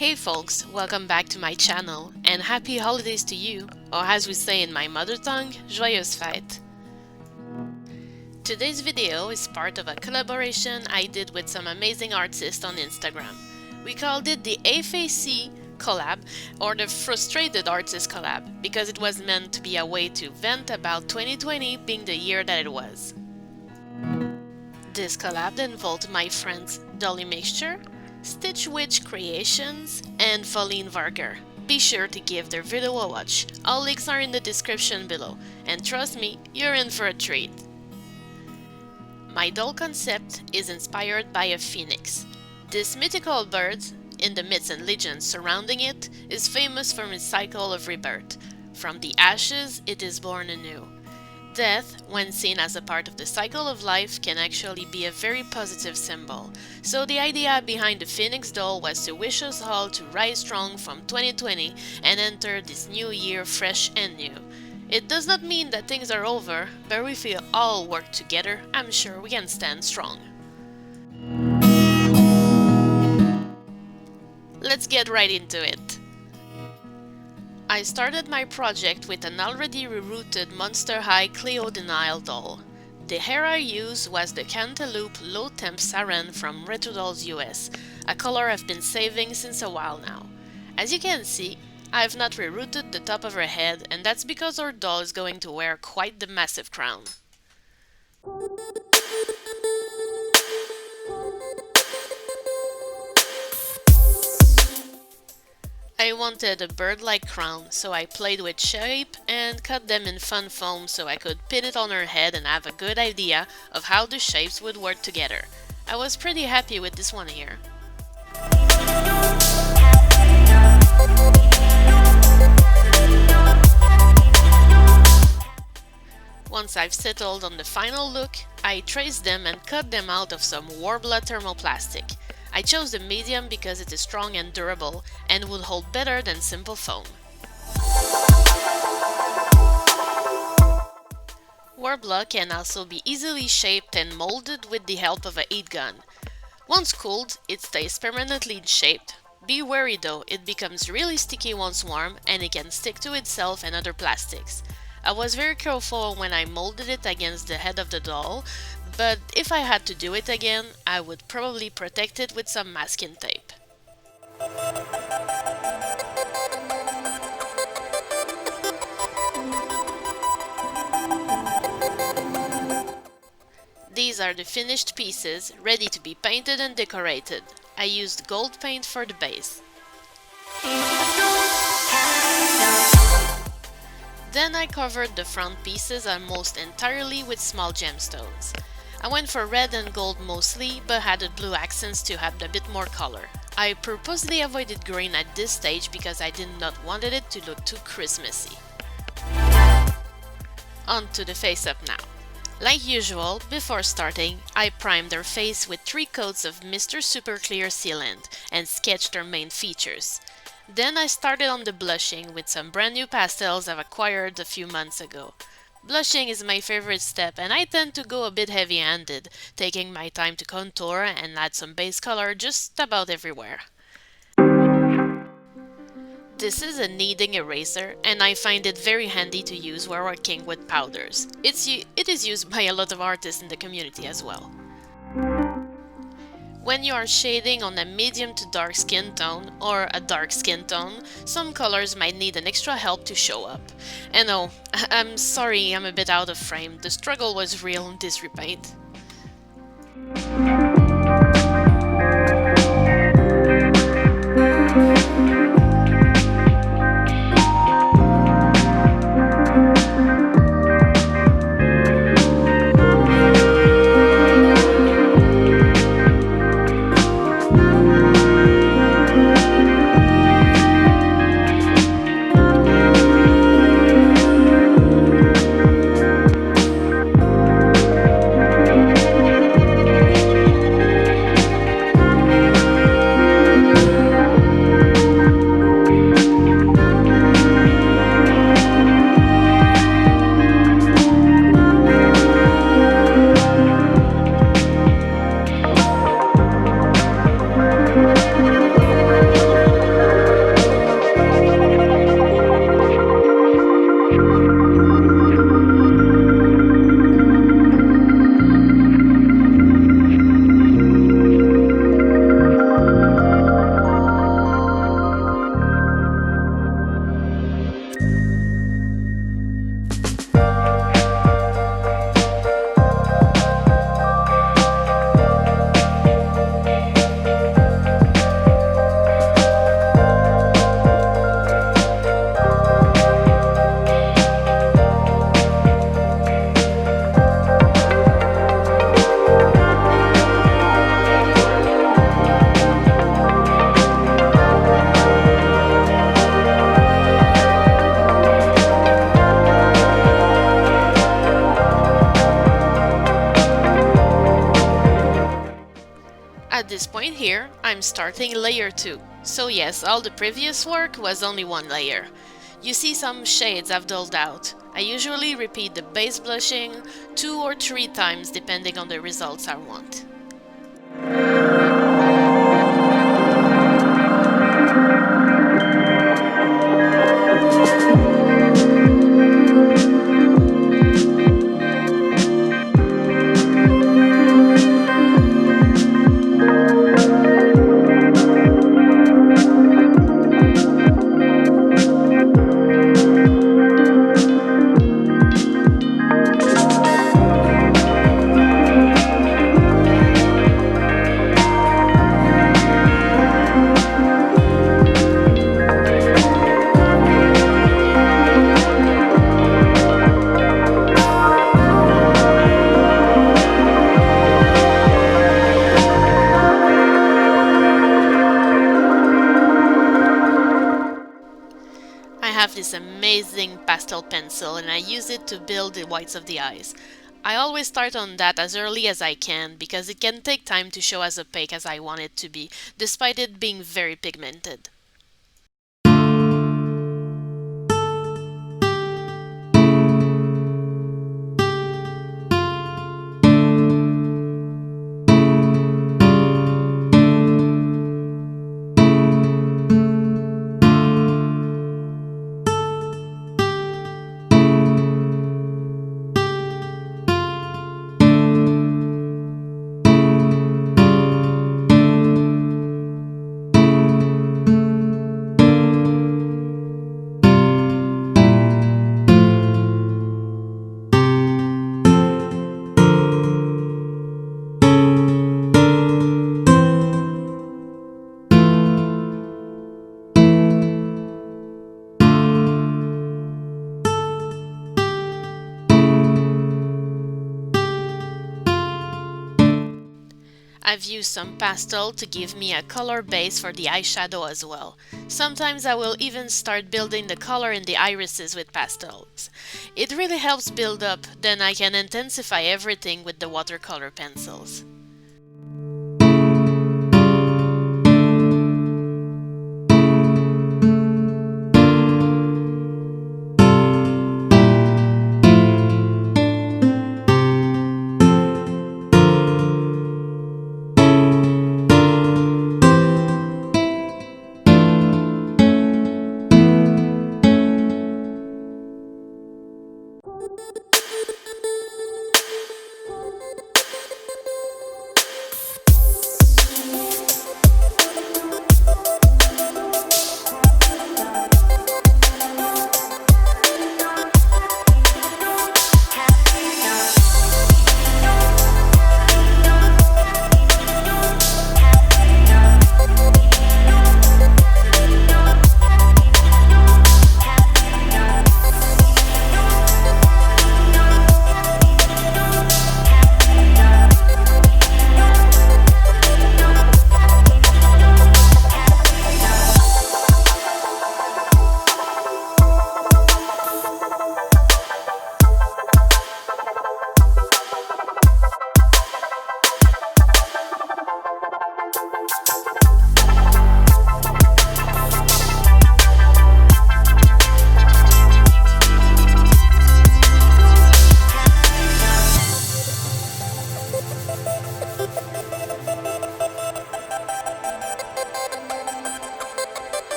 Hey folks, welcome back to my channel, and happy holidays to you, or as we say in my mother tongue, joyeuses fêtes. Today's video is part of a collaboration I did with some amazing artists on Instagram. We called it the AFAC Collab, or the Frustrated Artist Collab, because it was meant to be a way to vent about 2020 being the year that it was. This collab involved my friends Dolly Mixture, Stitch Witch Creations, and Pauline Varger. Be sure to give their video a watch. All links are in the description below, and trust me, you're in for a treat. My doll concept is inspired by a phoenix. This mythical bird, in the myths and legends surrounding it, is famous for its cycle of rebirth. From the ashes, it is born anew. Death, when seen as a part of the cycle of life, can actually be a very positive symbol. So the idea behind the Phoenix doll was to wish us all to rise strong from 2020 and enter this new year fresh and new. It does not mean that things are over, but if we all work together, I'm sure we can stand strong. Let's get right into it. I started my project with an already rerooted Monster High Cleo the Nile doll. The hair I used was the Cantaloupe Low Temp Saran from Retro Dolls US, a color I've been saving since a while now. As you can see, I've not rerooted the top of her head, and that's because our doll is going to wear quite the massive crown. I wanted a bird-like crown, so I played with shape and cut them in fun foam so I could pin it on her head and have a good idea of how the shapes would work together. I was pretty happy with this one here. Once I've settled on the final look, I traced them and cut them out of some Worbla thermoplastic. I chose the medium because it is strong and durable and would hold better than simple foam. Worbla can also be easily shaped and molded with the help of a heat gun. Once cooled, it stays permanently shaped. Be wary though, it becomes really sticky once warm and it can stick to itself and other plastics. I was very careful when I molded it against the head of the doll, but if I had to do it again, I would probably protect it with some masking tape. These are the finished pieces, ready to be painted and decorated. I used gold paint for the base. Then I covered the front pieces almost entirely with small gemstones. I went for red and gold mostly, but added blue accents to add a bit more color. I purposely avoided green at this stage because I did not want it to look too Christmassy. On to the face-up now. Like usual, before starting, I primed her face with 3 coats of Mr. Super Clear Sealant and sketched her main features. Then I started on the blushing with some brand new pastels I've acquired a few months ago. Blushing is my favorite step and I tend to go a bit heavy-handed, taking my time to contour and add some base color just about everywhere. This is a kneading eraser and I find it very handy to use while working with powders. It is used by a lot of artists in the community as well. When you are shading on a medium to dark skin tone or a dark skin tone, some colors might need an extra help to show up. And no, I'm sorry I'm a bit out of frame, the struggle was real in this repaint. this point here, I'm starting layer 2. So yes, all the previous work was only one layer. You see some shades I've dulled out. I usually repeat the base blushing 2 or 3 times depending on the results I want. I have this amazing pastel pencil and I use it to build the whites of the eyes. I always start on that as early as I can because it can take time to show as opaque as I want it to be, despite it being very pigmented. I've used some pastel to give me a color base for the eyeshadow as well. Sometimes I will even start building the color in the irises with pastels. It really helps build up, then I can intensify everything with the watercolor pencils.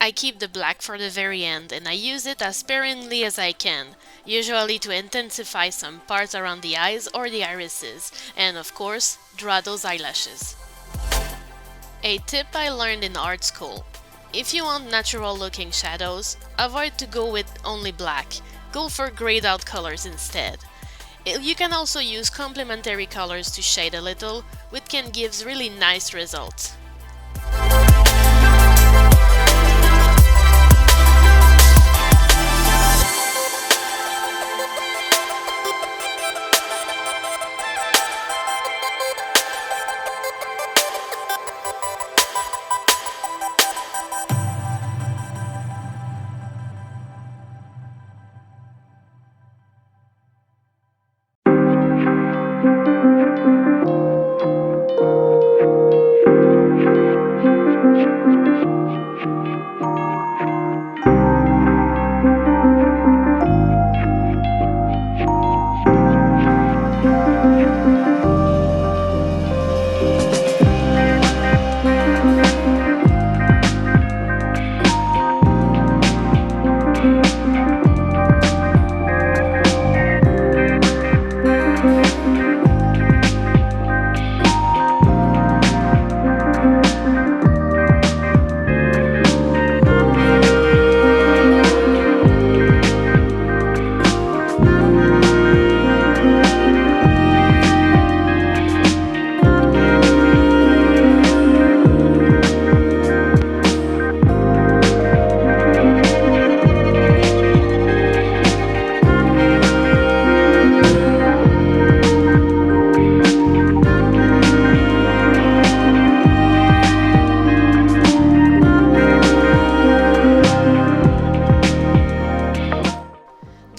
I keep the black for the very end and I use it as sparingly as I can, usually to intensify some parts around the eyes or the irises, and of course, draw those eyelashes. A tip I learned in art school: if you want natural looking shadows, avoid to go with only black, go for grayed out colors instead. You can also use complementary colors to shade a little, which can give really nice results.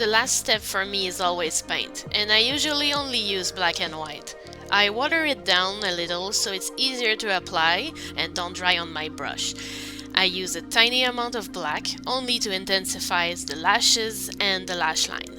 last step for me is always paint, and I usually only use black and white. I water it down a little so it's easier to apply and don't dry on my brush. I use a tiny amount of black only to intensify the lashes and the lash line.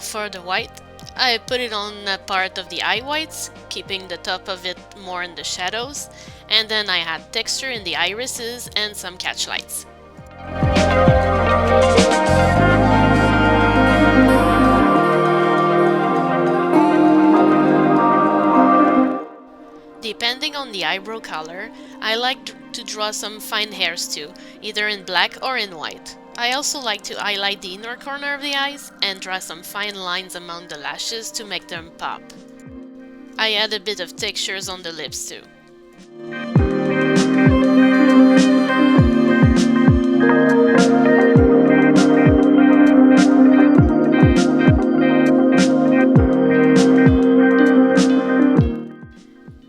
For the white, I put it on a part of the eye whites, keeping the top of it more in the shadows, and then I add texture in the irises and some catch lights. Depending on the eyebrow color, I like to draw some fine hairs too, either in black or in white. I also like to highlight the inner corner of the eyes and draw some fine lines among the lashes to make them pop. I add a bit of textures on the lips too.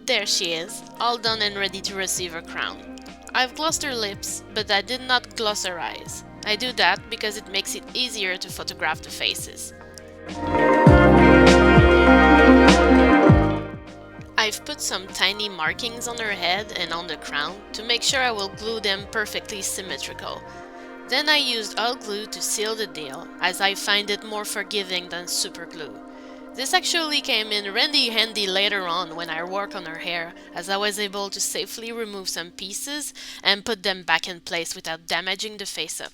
There she is, all done and ready to receive her crown. I've glossed her lips, but I did not gloss her eyes. I do that because it makes it easier to photograph the faces. I've put some tiny markings on her head and on the crown to make sure I will glue them perfectly symmetrical. Then I used hot glue to seal the deal, as I find it more forgiving than super glue. This actually came in really handy later on when I work on her hair, as I was able to safely remove some pieces and put them back in place without damaging the face-up.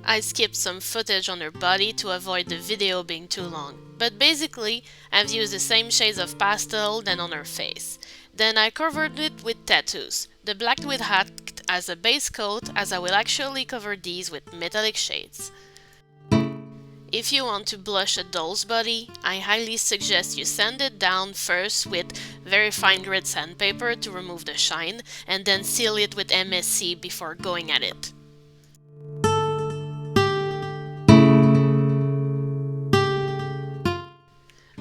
I skipped some footage on her body to avoid the video being too long, but basically I've used the same shades of pastel than on her face. Then I covered it with tattoos. The black will act as a base coat, as I will actually cover these with metallic shades. If you want to blush a doll's body, I highly suggest you sand it down first with very fine grit sandpaper to remove the shine, and then seal it with MSC before going at it.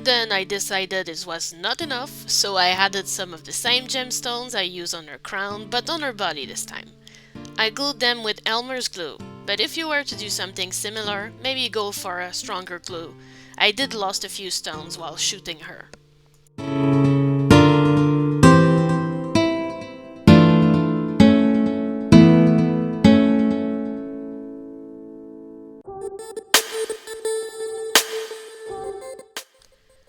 Then I decided it was not enough, so I added some of the same gemstones I used on her crown, but on her body this time. I glued them with Elmer's glue, but if you were to do something similar, maybe go for a stronger glue. I did lost a few stones while shooting her.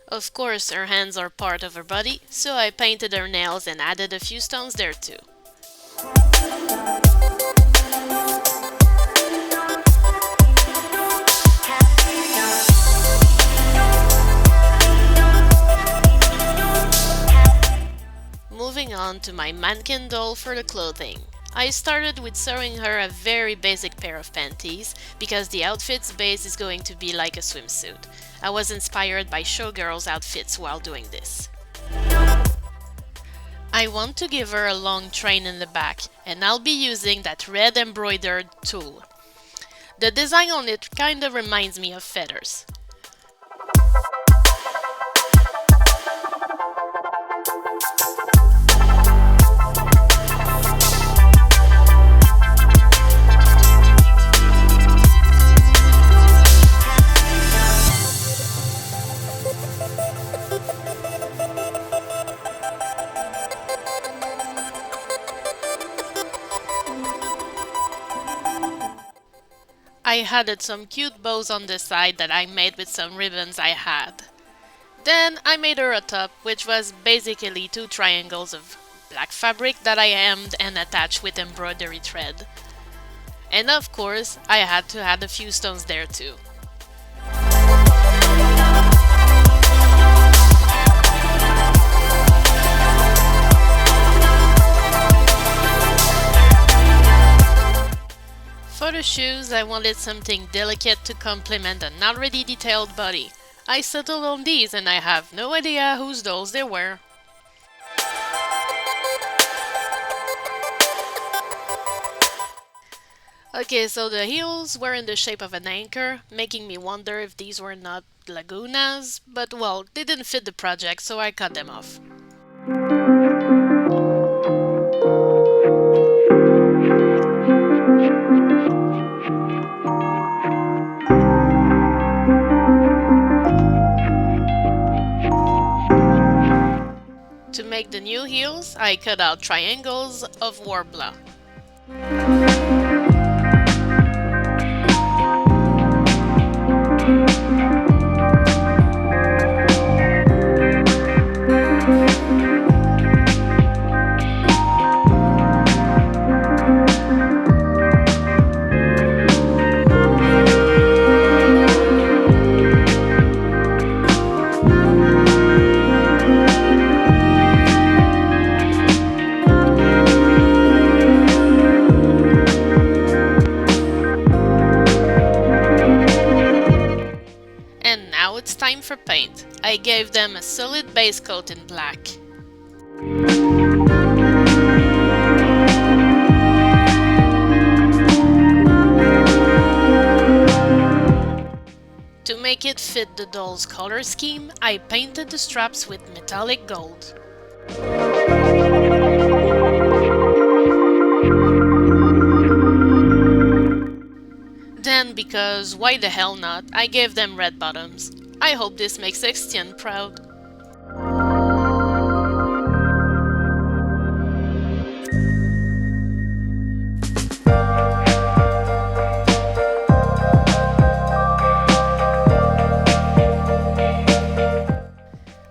Of course, her hands are part of her body, so I painted her nails and added a few stones there too. Moving on to my mannequin doll for the clothing. I started with sewing her a very basic pair of panties, because the outfit's base is going to be like a swimsuit. I was inspired by showgirls' outfits while doing this. I want to give her a long train in the back, and I'll be using that red embroidered tulle. The design on it kinda reminds me of feathers. I added some cute bows on the side that I made with some ribbons I had. Then I made her a top, which was basically 2 triangles of black fabric that I hemmed and attached with embroidery thread. And of course, I had to add a few stones there too. For the shoes, I wanted something delicate to complement an already detailed body. I settled on these and I have no idea whose dolls they were. Okay, so the heels were in the shape of an anchor, making me wonder if these were not lagunas, but well, they didn't fit the project, so I cut them off. To make the new heels, I cut out triangles of Worbla. It's time for paint. I gave them a solid base coat in black. To make it fit the doll's color scheme, I painted the straps with metallic gold. Then, because why the hell not, I gave them red bottoms. I hope this makes Estienne proud.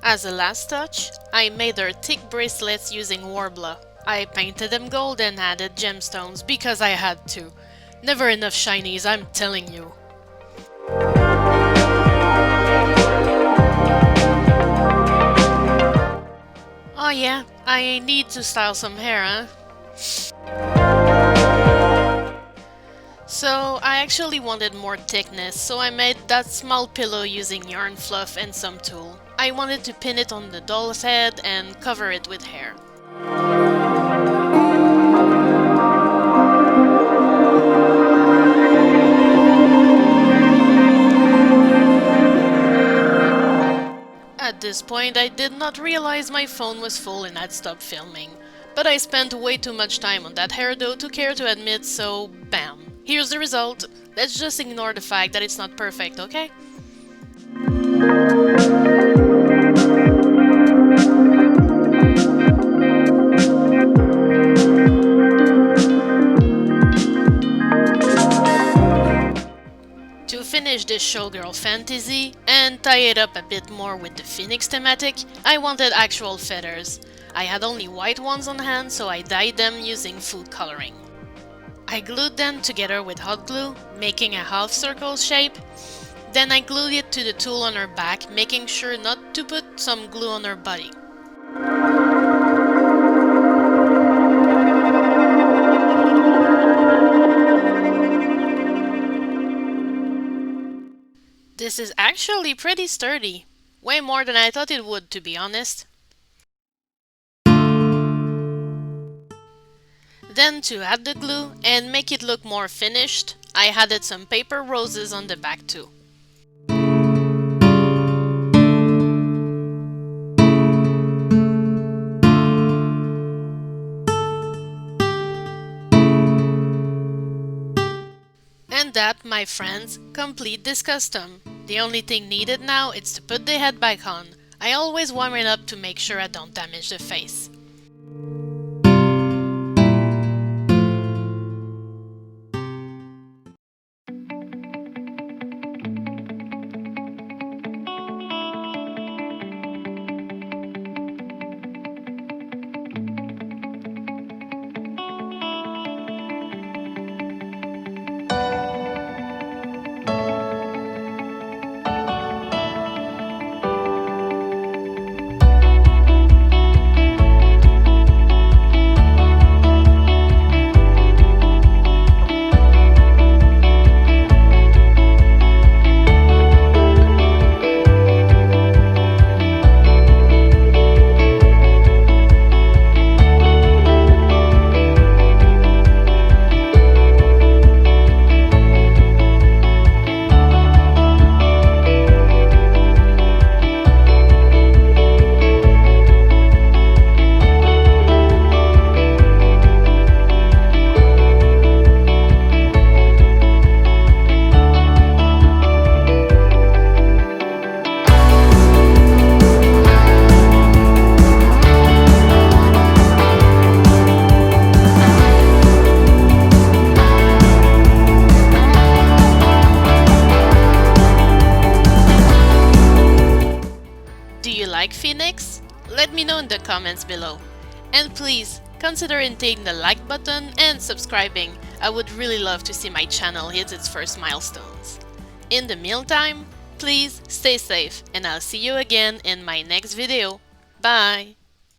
As a last touch, I made her thick bracelets using Worbla. I painted them gold and added gemstones because I had to. Never enough shinies, I'm telling you. Oh yeah, I need to style some hair, huh? So I actually wanted more thickness, so I made that small pillow using yarn fluff and some tulle. I wanted to pin it on the doll's head and cover it with hair. At this point, I did not realize my phone was full and I'd stopped filming. But I spent way too much time on that hairdo to care to admit, so bam. Here's the result. Let's just ignore the fact that it's not perfect, okay? To finish this showgirl fantasy and tie it up a bit more with the phoenix thematic, I wanted actual feathers. I had only white ones on hand, so I dyed them using food coloring. I glued them together with hot glue, making a half circle shape. Then I glued it to the tulle on her back, making sure not to put some glue on her body. This is actually pretty sturdy. Way more than I thought it would, to be honest. Then to add the glue and make it look more finished, I added some paper roses on the back too. And that, my friends, complete this custom. The only thing needed now is to put the head back on. I always warm it up to make sure I don't damage the face. comments below. And please, consider hitting the like button and subscribing. I would really love to see my channel hit its first milestones. In the meantime, please stay safe and I'll see you again in my next video. Bye!